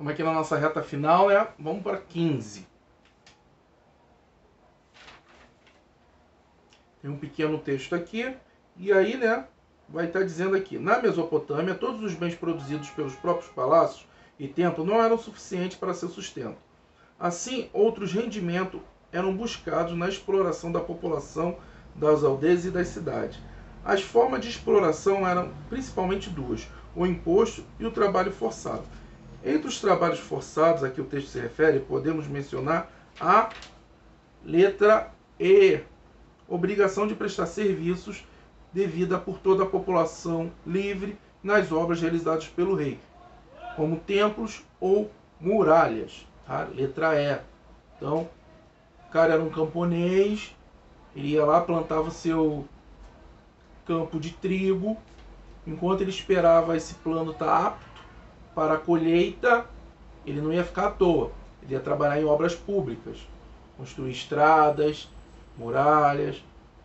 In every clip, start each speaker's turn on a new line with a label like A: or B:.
A: Estamos aqui na nossa reta final, né? Vamos para 15. Tem um pequeno texto aqui. E aí, né? Vai estar dizendo aqui. Na Mesopotâmia, todos os bens produzidos pelos próprios palácios e templos não eram suficientes para seu sustento. Assim, outros rendimentos eram buscados na exploração da população das aldeias e das cidades. As formas de exploração eram principalmente duas: o imposto e o trabalho forçado. Entre os trabalhos forçados a que o texto se refere, podemos mencionar a letra E, obrigação de prestar serviços devida por toda a população livre nas obras realizadas pelo rei, como templos ou muralhas. Tá? Letra E. Então, o cara era um camponês, ele ia lá, plantava seu campo de trigo, enquanto ele esperava esse plano estar apto para a colheita, ele não ia ficar à toa, ele ia trabalhar em obras públicas, construir estradas, muralhas,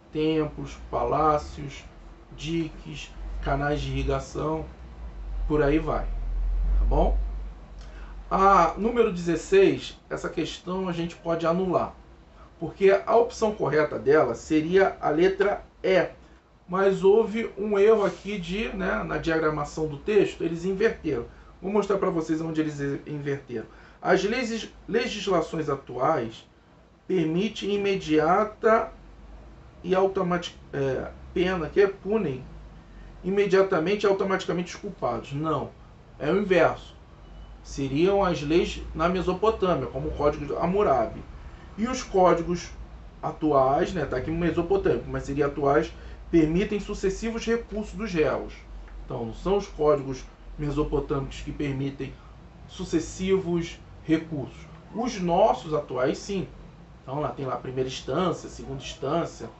A: templos, palácios, diques, canais de irrigação, por aí vai, tá bom? A número 16, essa questão a gente pode anular, porque a opção correta dela seria a letra E, mas houve um erro aqui na diagramação do texto, eles inverteram. Vou mostrar para vocês onde eles inverteram. As legislações atuais permitem imediata e automática pena, que punem imediatamente e automaticamente os culpados. Não, é o inverso. Seriam as leis na Mesopotâmia, como o Código de Hammurabi. E os códigos atuais, está aqui no Mesopotâmico, mas seriam atuais, permitem sucessivos recursos dos réus. Então, não são os códigos mesopotâmicos que permitem sucessivos recursos. Os nossos atuais, sim. Então, tem lá a primeira instância, segunda instância,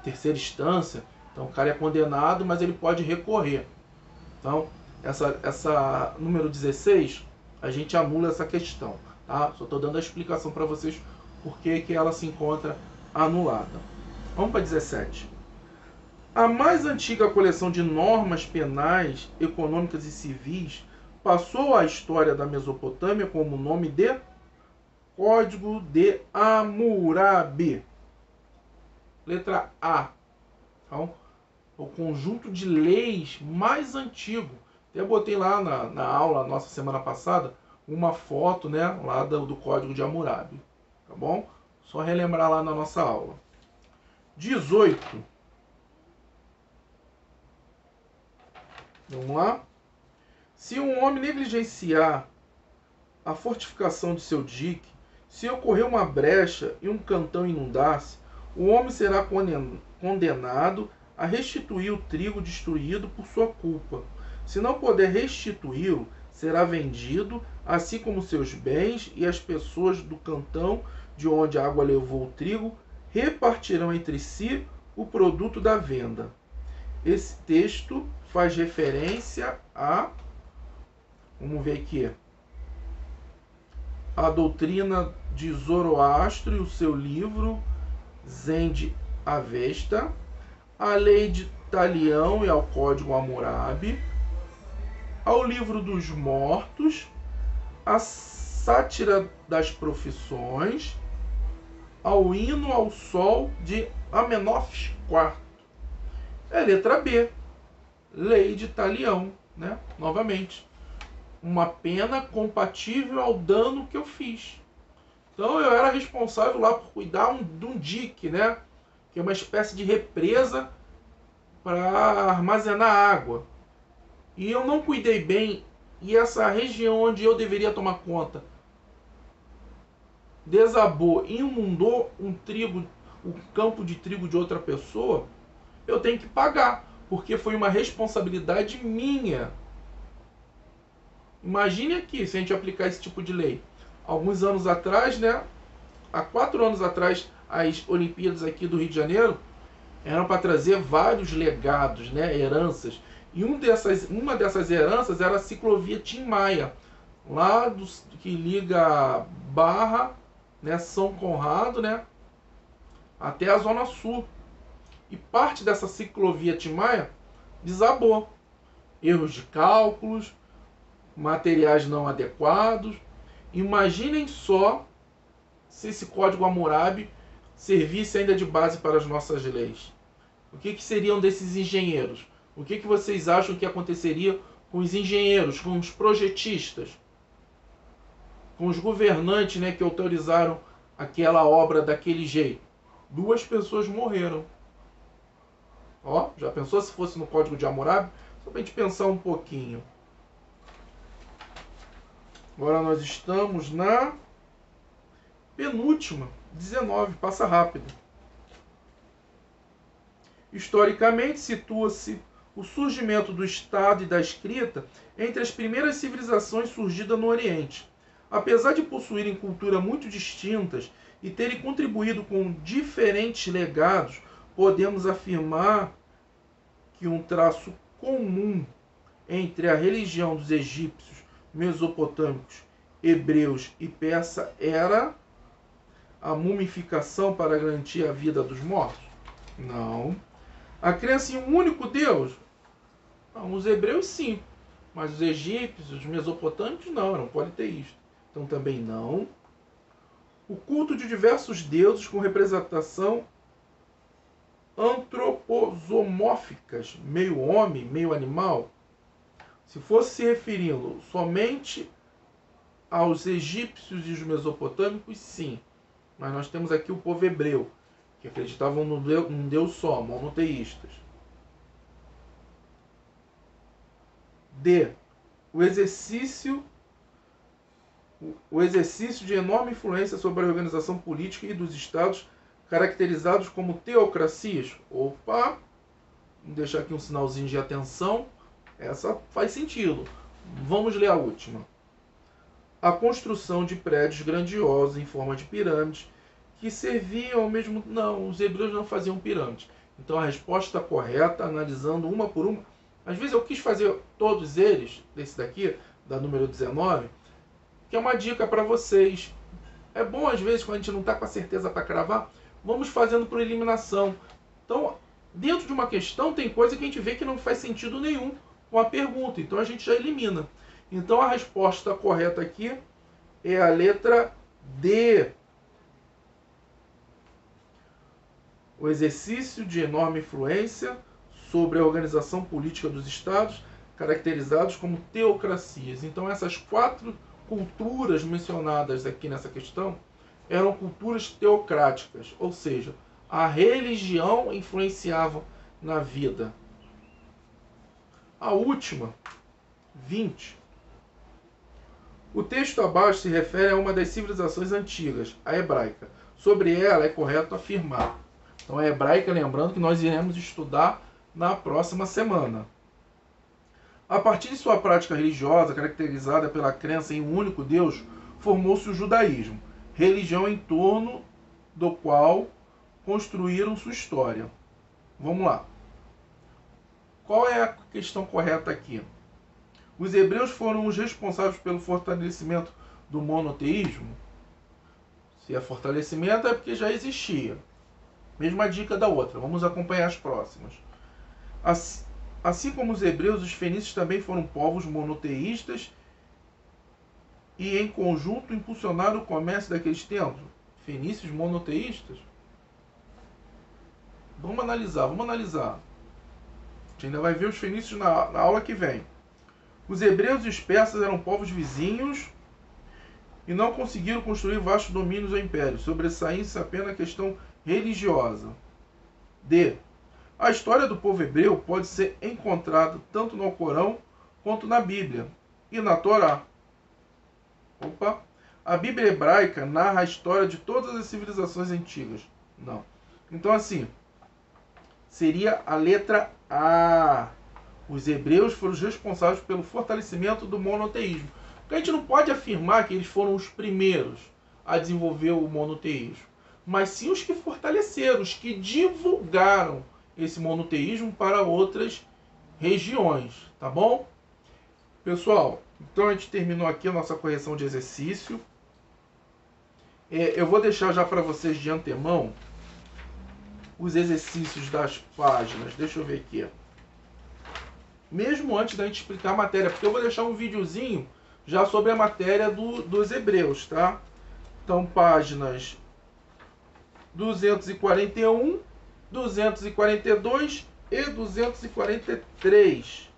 A: terceira instância. Então, o cara é condenado, mas ele pode recorrer. Então, essa número 16, a gente anula essa questão. Tá? Só estou dando a explicação para vocês por que ela se encontra anulada. Vamos para 17. A mais antiga coleção de normas penais, econômicas e civis passou à história da Mesopotâmia como o nome de Código de Hammurabi. Letra A. Então, o conjunto de leis mais antigo. Eu botei lá na aula, nossa semana passada, uma foto lá do Código de Hammurabi. Tá bom? Só relembrar lá na nossa aula. 18. Vamos lá? Se um homem negligenciar a fortificação de seu dique, se ocorrer uma brecha e um cantão inundar-se, o homem será condenado a restituir o trigo destruído por sua culpa. Se não puder restituí-lo, será vendido, assim como seus bens, e as pessoas do cantão de onde a água levou o trigo repartirão entre si o produto da venda. Esse texto faz referência a, vamos ver aqui, a doutrina de Zoroastro e o seu livro Zend Avesta, a lei de Talião e ao Código Hammurabi, ao livro dos mortos, a sátira das profissões, ao hino ao sol de Amenófis IV. É letra B, lei de Talião, novamente. Uma pena compatível ao dano que eu fiz. Então eu era responsável lá por cuidar de um dique, que é uma espécie de represa para armazenar água. E eu não cuidei bem, e essa região onde eu deveria tomar conta desabou, inundou um campo de trigo de outra pessoa, eu tenho que pagar, porque foi uma responsabilidade minha. Imagine aqui, se a gente aplicar esse tipo de lei. Alguns anos atrás, há 4 anos atrás, as Olimpíadas aqui do Rio de Janeiro eram para trazer vários legados, heranças. E uma dessas heranças era a ciclovia Tim Maia, lá que liga Barra, São Conrado, até a Zona Sul. E parte dessa ciclovia Tim Maia desabou. Erros de cálculos, materiais não adequados. Imaginem só se esse Código Hammurabi servisse ainda de base para as nossas leis. O que seriam desses engenheiros? O que vocês acham que aconteceria com os engenheiros, com os projetistas, com os governantes, né, que autorizaram aquela obra daquele jeito? 2 pessoas morreram. Ó, já pensou se fosse no Código de Hammurabi? Só para a gente pensar um pouquinho. Agora nós estamos na penúltima, 19, passa rápido. Historicamente, situa-se o surgimento do Estado e da escrita entre as primeiras civilizações surgidas no Oriente. Apesar de possuírem culturas muito distintas e terem contribuído com diferentes legados, podemos afirmar que um traço comum entre a religião dos egípcios, mesopotâmicos, hebreus e persa era a mumificação para garantir a vida dos mortos? Não. A crença em um único Deus? Não, os hebreus sim, mas os egípcios, os mesopotâmicos não, eram politeístas. Então também não. O culto de diversos deuses com representação antroposomórficas, meio homem, meio animal. Se fosse se referindo somente aos egípcios e os mesopotâmicos, sim. Mas nós temos aqui o povo hebreu, que acreditavam num Deus só, monoteístas. D. O exercício de enorme influência sobre a organização política e dos estados caracterizados como teocracias. Opa! Vamos deixar aqui um sinalzinho de atenção. Essa faz sentido. Vamos ler a última. A construção de prédios grandiosos em forma de pirâmides que serviam ao mesmo... Não, os hebreus não faziam pirâmides. Então a resposta correta, analisando uma por uma... Às vezes eu quis fazer todos eles, desse daqui, da número 19, que é uma dica para vocês. É bom, às vezes, quando a gente não está com a certeza para cravar, vamos fazendo por eliminação. Então, dentro de uma questão, tem coisa que a gente vê que não faz sentido nenhum com a pergunta. Então, a gente já elimina. Então, a resposta correta aqui é a letra D. O exercício de enorme influência sobre a organização política dos estados, caracterizados como teocracias. Então, essas 4 culturas mencionadas aqui nessa questão eram culturas teocráticas, ou seja, a religião influenciava na vida. A última, 20. O texto abaixo se refere a uma das civilizações antigas, a hebraica. Sobre ela é correto afirmar. Então, a hebraica, lembrando que nós iremos estudar na próxima semana. A partir de sua prática religiosa, caracterizada pela crença em um único Deus, formou-se o judaísmo, religião em torno do qual construíram sua história. Vamos lá. Qual é a questão correta aqui? Os hebreus foram os responsáveis pelo fortalecimento do monoteísmo? Se é fortalecimento, é porque já existia. Mesma dica da outra. Vamos acompanhar as próximas. Assim como os hebreus, os fenícios também foram povos monoteístas e, em conjunto, impulsionaram o comércio daqueles tempos. Fenícios monoteístas? Vamos analisar. A gente ainda vai ver os fenícios na aula que vem. Os hebreus e os persas eram povos vizinhos e não conseguiram construir vastos domínios ou impérios, sobressaindo-se apenas a questão religiosa. D. A história do povo hebreu pode ser encontrada tanto no Alcorão quanto na Bíblia e na Torá. Opa! A Bíblia hebraica narra a história de todas as civilizações antigas. Não. Então, assim, seria a letra A. Os hebreus foram os responsáveis pelo fortalecimento do monoteísmo. Porque a gente não pode afirmar que eles foram os primeiros a desenvolver o monoteísmo, mas sim os que fortaleceram, os que divulgaram esse monoteísmo para outras regiões, tá bom? Pessoal, então a gente terminou aqui a nossa correção de exercício. Eu vou deixar já para vocês de antemão os exercícios das páginas. Deixa eu ver aqui. mesmo antes da gente explicar a matéria, porque eu vou deixar um videozinho já sobre a matéria dos Hebreus, tá? Então, páginas 241, 242 e 243.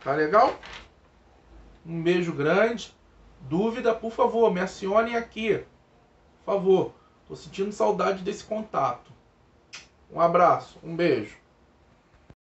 A: Tá legal? Um beijo grande. Dúvida, por favor, me acionem aqui. Por favor. Tô sentindo saudade desse contato. Um abraço, um beijo.